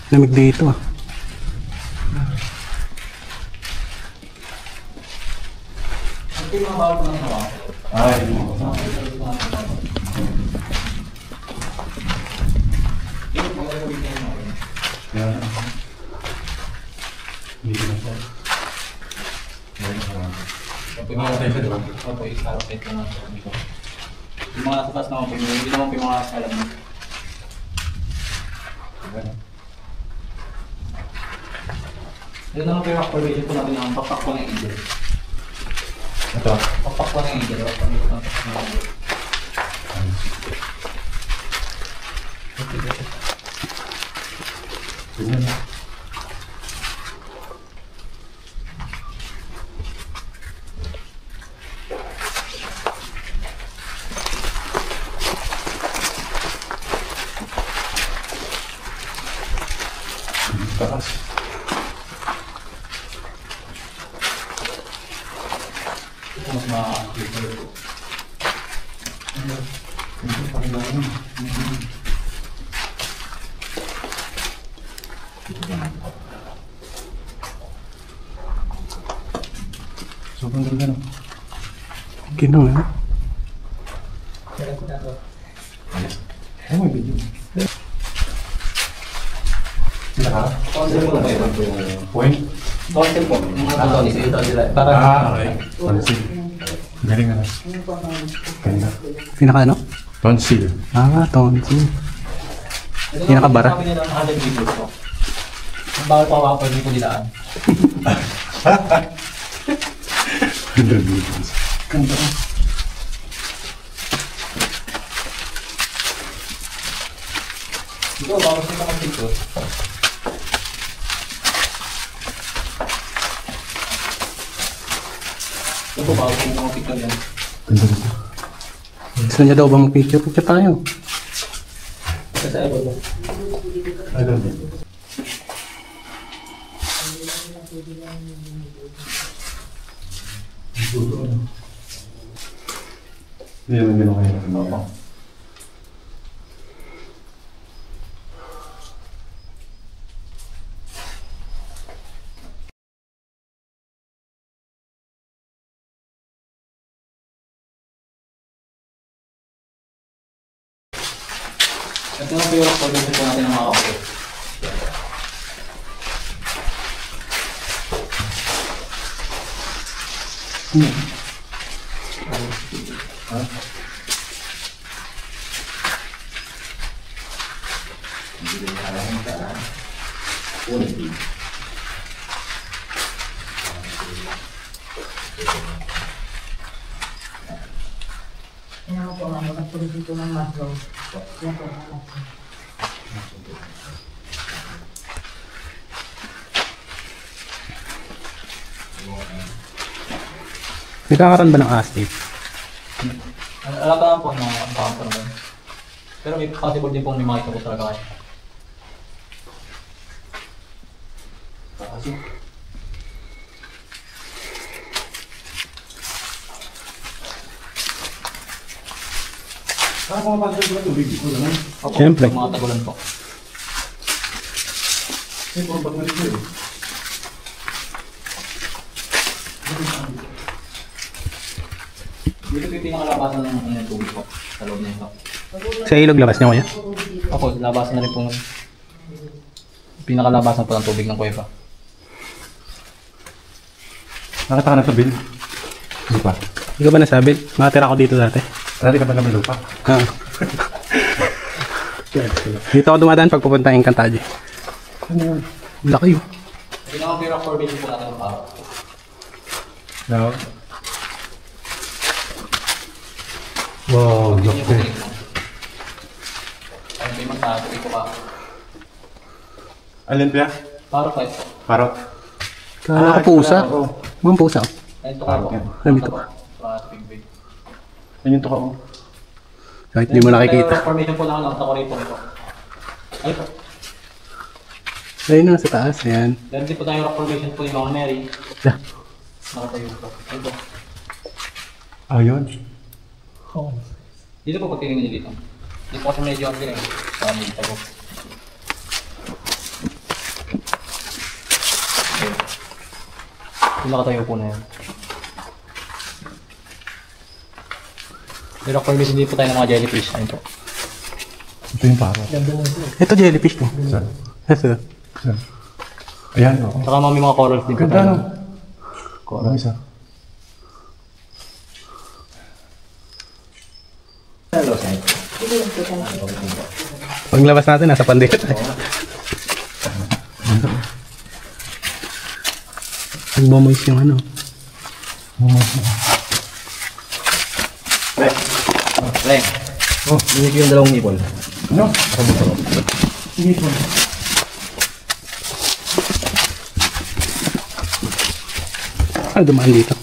Lamig dito ah. Ito yung mga bawal ko ng hawa. Ay, yan. Hindi na po. Yung mga tayo sa doon. Opo, i-carpet na nga. Yung mga nasa taas naman po, hindi naman po yung mga alam mo. Ito naman po yung activation po natin ng pakpak po ng angel. Ito. Pakpak po ng angel. Pakpak po ng angel. Tingnan na. Taas. Ito mas ma-activate po. Sobrang ganda no? Ginawa eh. Ay, may video. Naka? Tonsil po na ba yun? Point? Tonsil po. Yung mga tonsil. Tonsil. Para Okay. Tonsil. Galing na. Ganda. Pinaka ano? Tonsil. Tonsil. Pinakabara. Sabi nila ang 100 meters po. Ang bawal pa ako pag hindi po nilaan. Ganda. Ito, bawal sa mga picture. Ito, bawal sa mga picture yan. Ganda dito. Gusto niya daw ba mag-picture? Picture tayo. Ito sa iba po. I love it. Hindi naman gano'n kayo natin. Ito na po yung pag-usap po natin ng mga kape. Yan ako po nga, magpapulog dito ng muscle. Yan po nga. Nagkakaroon ba ng astig? Alagaan po ng kampo naman. Pero may possible din pong may makita po talaga kayo. Kasi Kung mapasok ko tubig, ito naman. Siyempre. mga tagulan po. Siyempre, pag malit mo eh. Dito po yung pinakalabasan ng tubig po. Sa loob na ito. Sa ilog labas niya kuya? Ako, labasan na rin po. Pinakalabasan po ng tubig ng kuweba. Nakita ka na sa bill? Hindi pa. Hindi ka ba nasabi? Nakatira ako dito dati. Dati ka ba naman lupa? Dito ako dumadaan pag pupunta ng Encantadia. Ano yun? Laki yun. Pinaka-pira formation po natin ng paro. No. Wow, laki. Ay, may magtato ito ka. Alin pa? Paro pa ito. Parot. Kala ko pusa. Mga pusa. Ay, ito ka po. Alam ito ka. Para sa big big. Yan yung tuka ko. Kahit hindi mo nakikita. Formation po na ako rito ito. Ay po. Ayun na sa taas. Ayan. Meron din po tayong rock formation po ni Mama Mary. Yeah. Nakatayo po. Ito. Ayun. Oo. Dito po pag tinignan niyo dito. Dito po kasi medyo ang ganyan. Dito po. Yung nakatayo po na yan. Pero for hindi po tayo ng mga jellyfish. Ayun po. Ito yung paro. Ito jellyfish po. Saan? Ito. Saan? Ayan, oh. Saka may mga corals din po Ganda, tayo. no? Coral. Ang isa. Paglabas natin, nasa pandit. Nagmamoist yung ano. Leng. Oh, hindi ko yung dalawang nipol. Ano? Ano dumaan dito?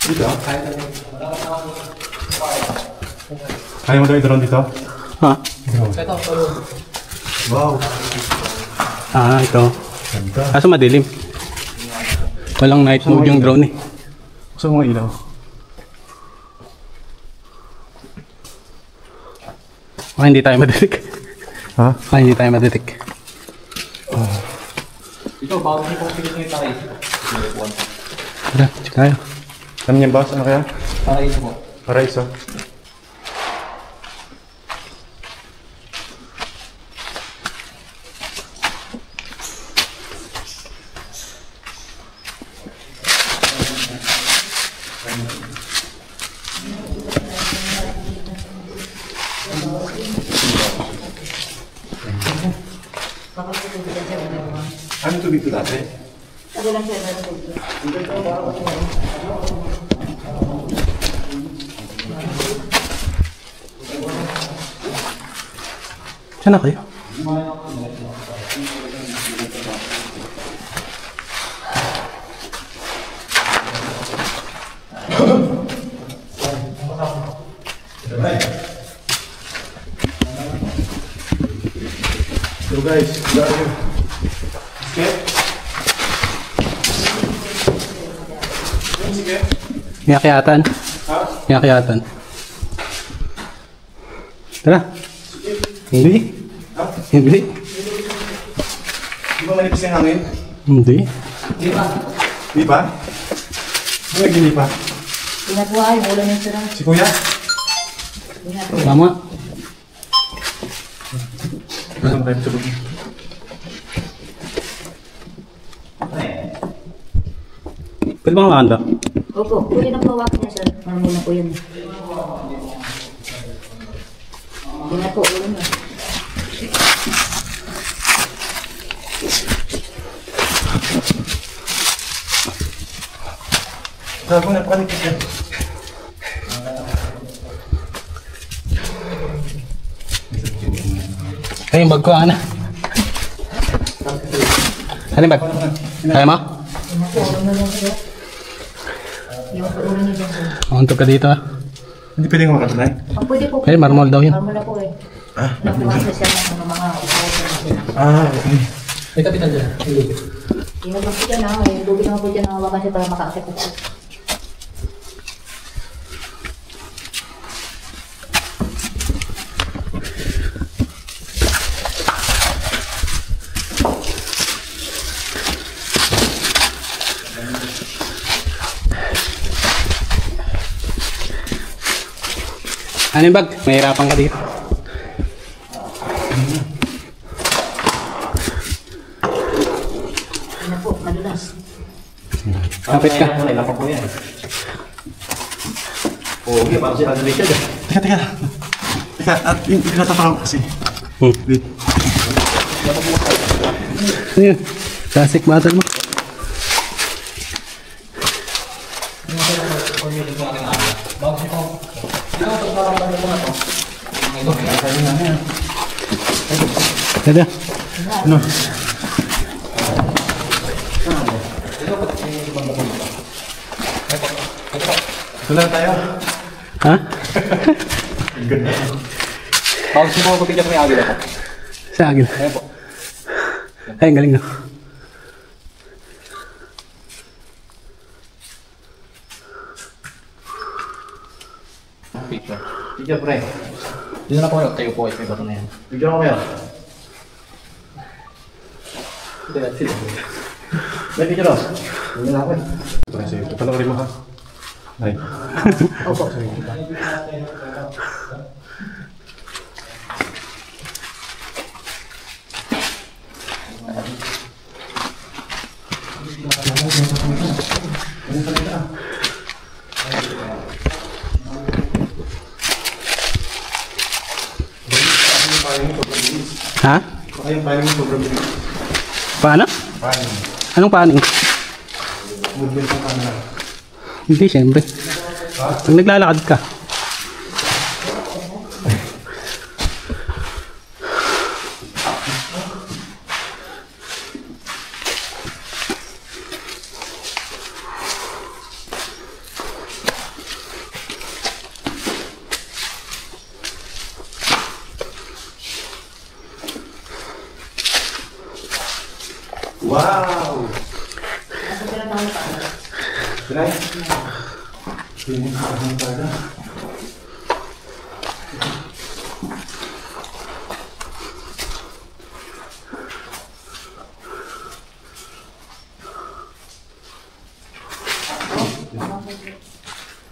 Dito? Kaya mo daw i-drone dito? Ha? Wow. Ah, ito. Ganda. Kaso madilim. Walang night mode yung drone eh. Gusto mo mga ilaw? Baka hindi tayo madetect. Ha? Baka hindi tayo madetect. Ito, bago niyo po pilit yung taray. Tara, check tayo. Ano yan, boss? Ano kaya? Taray po. Para isa. Ano tubig ito dati? Sabi lang siya, meron dito. Saan na kayo? So guys, where are you? Escape? May akyatan. May akyatan. Tara. Hindi. Hindi. Di ba manipis yung hangin? Hindi. Di ba? Ano naging di pa? Pinagawa yung ulan yung sira. Si Kuya? Tama. Saan tayo sa loob? Pwede ba makakanta? Opo, pwede na po niya sir. Marunong po yun. Hindi na po, ulan na. Gago na, panipis yan. Ay, yung bag ko, Ana. Ano yung bag? Kaya mo? Hindi na po, ulan na lang sir. Yung ulan niya dyan sir. Makuntog ka dito, ha? Hindi pwedeng makatunay? Ang pwede po. Ay, marmol daw yun. Marmol na po eh. Nakuha siya ng mga usawa. Ah, okay. May kapitan dyan. Tingnan lang po dyan ha. May lubid naman po dyan ang hawakan siya para makaakit po. Ano yung bag? Mahirapan ka dito. Tingnan po, madulas. Kapit ka. Ilan pa po yan. Okay, parang si Andre siya. Teka. Teka, at yung pinatatakam kasi. Wait. Ano yun? Classic battle mo. Kada. Ano? Wala tayo. Ha? Bago siya po kapit may agil ako. Sa akin. Ayan po. Ay, ang galing no. Picture. Video, pre. Dito na po kayo, tayo po kayo, may bato na yan. Video ako kayo. May video daw. Hindi na ako eh. Kasi, panoorin mo ha. Ay. Opo. Ha? Ayun, paano mo sobrang bilis? Paano? Paano? Anong paning? Movement ng camera. Hindi, siyempre. Pag naglalakad ka. Wow! Ako sila tayo pa. Try. Pinis ka ng taga.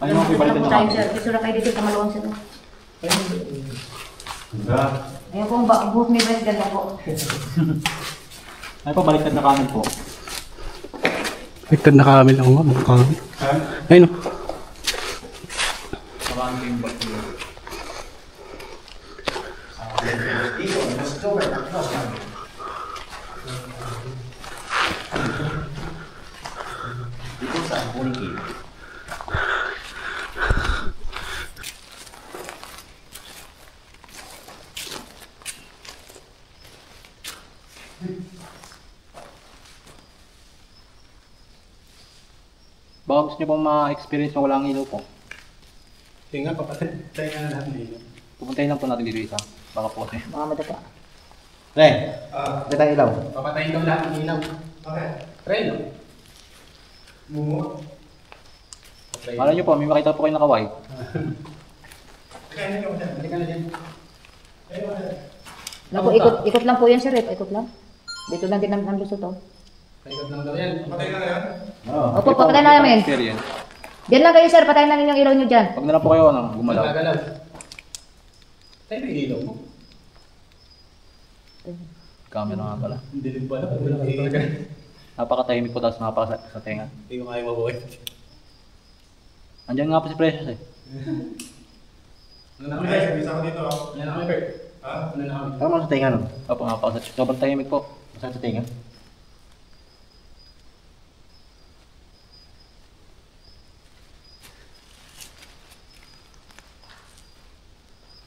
Ano mo, pibalitan na Tayo kami. sir, gusto na kayo dito sa maluwang sir. Ganda. Ayun po, buhok ni Bres, ganda po. Ay po, baliktad na kami po. Baliktad na kamil ako nga, mga kamil. Ha? Ayun o. Marami ko yung bato. Dito sa Holy Cave. Baka gusto nyo pong ma-experience na walang ilaw po. Tingnan, papatay nga na lahat dito. Pupuntahin lang po natin dito isa. Baka po kasi. Mga madapa. Re, dito tayo ilaw. Papatayin daw lahat ng ilaw. Okay. Try no? Mumo. Alam nyo po, may makita po kayo naka-white. Kaya na yung balik na dyan. Naku, ikot lang po yan sir, ikot lang. Dito lang din ang gusto to. Paikot lang daw yan. Papatay na yan? Oo. Opo, papatayin na namin. Experience. Diyan lang kayo sir, patayin na ninyong ilaw nyo dyan. Pag na lang po kayo, gumalaw. Magagalaw. Tayo na ilaw mo. Camera nga pala. Hindi rin pala. Wala ka talaga. Napakatahimik po tapos napakasakit sa tenga. Hindi ko kaya mabuhay. Andiyan nga po si Precious eh. Ano na kami? Bisa ko dito. Ano na kami, Bert? Ha? Ano na kami? Ano mo sa tenga no? Opo, napakasakit. Sobrang tahimik po. Masakit sa tenga.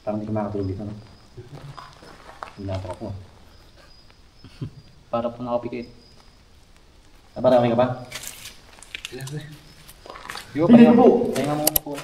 Parang hindi ko makatulog dito, no? Hinapak ako. Para po nakapikit. Para okay ka ba? Di ba, pahinga mo. Pahinga mo po.